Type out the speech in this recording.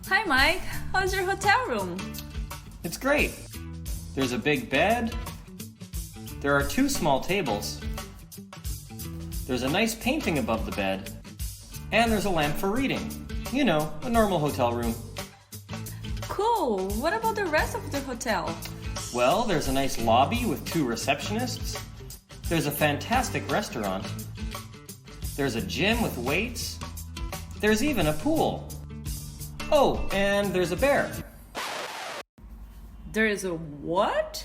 Hi Mike, how's your hotel room? It's great. There's a big bed. There are 2 small tables. There's a nice painting above the bed. And there's a lamp for reading. You know, a normal hotel room. Cool, what about the rest of the hotel? Well, there's a nice lobby with 2 receptionists. There's a fantastic restaurant. There's a gym with weights. There's even a pool. Oh, and there's a bear. There is a what?